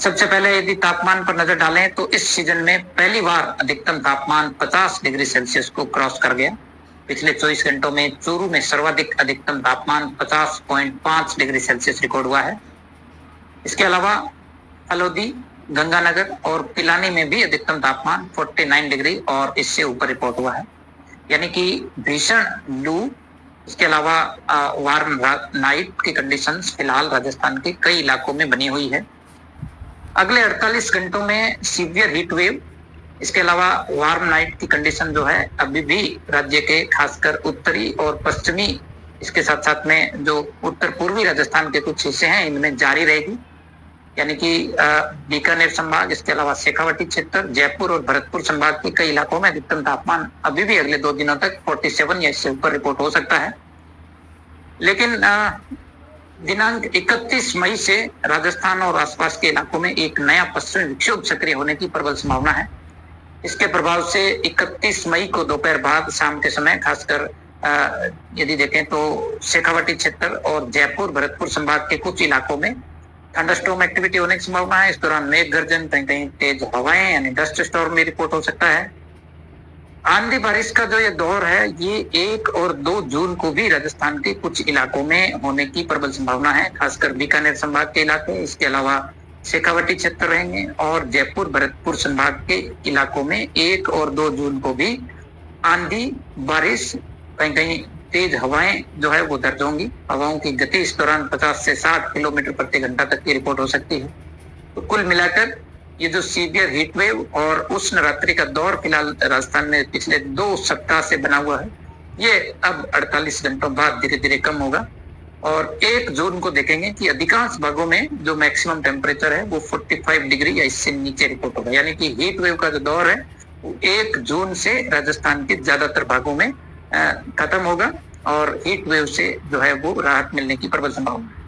सबसे पहले यदि तापमान पर नजर डालें तो इस सीजन में पहली बार अधिकतम तापमान 50 डिग्री सेल्सियस को क्रॉस कर गया। पिछले 24 घंटों में चूरू में सर्वाधिक अधिकतम तापमान 50.5 डिग्री सेल्सियस रिकॉर्ड हुआ है। इसके अलावा हल्द्वानी, गंगानगर और पिलानी में भी अधिकतम तापमान 49 डिग्री और इससे ऊपर रिपोर्ट हुआ है। यानी कि भीषण लू, इसके अलावा वार्म नाइट की कंडीशंस फिलहाल राजस्थान के कई इलाकों में बनी हुई है। अगले 48 घंटों में सीवियर हीट वेव, इसके अलावा वार्म नाइट की कंडीशन जो है अभी भी राज्य के खासकर उत्तरी और पश्चिमी, इसके साथ साथ में जो उत्तर पूर्वी राजस्थान के कुछ हिस्से हैं इनमें जारी रहेगी। यानी कि बीकानेर संभाग, इसके अलावा शेखावाटी क्षेत्र, जयपुर और भरतपुर संभाग के कई इलाकों में अधिकतम तापमान अभी भी अगले 2 दिनों तक 47 या इससे ऊपर रिपोर्ट हो सकता है। लेकिन दिनांक 31 मई से राजस्थान और आसपास के इलाकों में एक नया पश्चिमी विक्षोभ सक्रिय होने की प्रबल संभावना है। इसके प्रभाव से 31 मई को दोपहर बाद शाम के समय खासकर यदि देखें तो शेखावाटी क्षेत्र और जयपुर भरतपुर संभाग के कुछ इलाकों में थंडरस्टॉर्म एक्टिविटी होने की संभावना है। इस दौरान मेघ गर्जन, कहीं कहीं तेज हवाएं यानी डस्ट स्टॉर्म भी रिपोर्ट हो सकता है। आंधी बारिश का जो ये दौर है ये 1 और 2 जून को भी राजस्थान के कुछ इलाकों में होने की प्रबल संभावना है, खासकर बीकानेर संभाग के इलाके, इसके अलावा शेखावाटी क्षेत्र रहेंगे और जयपुर भरतपुर संभाग के इलाकों में 1 और 2 जून को भी आंधी बारिश, कहीं कहीं तेज हवाएं जो है वो दर्ज होंगी। हवाओं की गति इस दौरान 50 से 60 किलोमीटर प्रति घंटा तक की रिपोर्ट हो सकती है। तो कुल मिलाकर ये जो सीवियर हीट वेव और उष्ण रात्रि का दौर फिलहाल राजस्थान में पिछले 2 सप्ताह से बना हुआ है, ये अब 48 घंटों बाद धीरे धीरे कम होगा और 1 जून को देखेंगे कि अधिकांश भागों में जो मैक्सिमम टेम्परेचर है वो 45 डिग्री या इससे नीचे रिपोर्ट होगा। यानी कि हीट वेव का जो दौर है वो 1 जून से राजस्थान के ज्यादातर भागों में खत्म होगा और हीट वेव से जो है वो राहत मिलने की प्रबल संभावना है।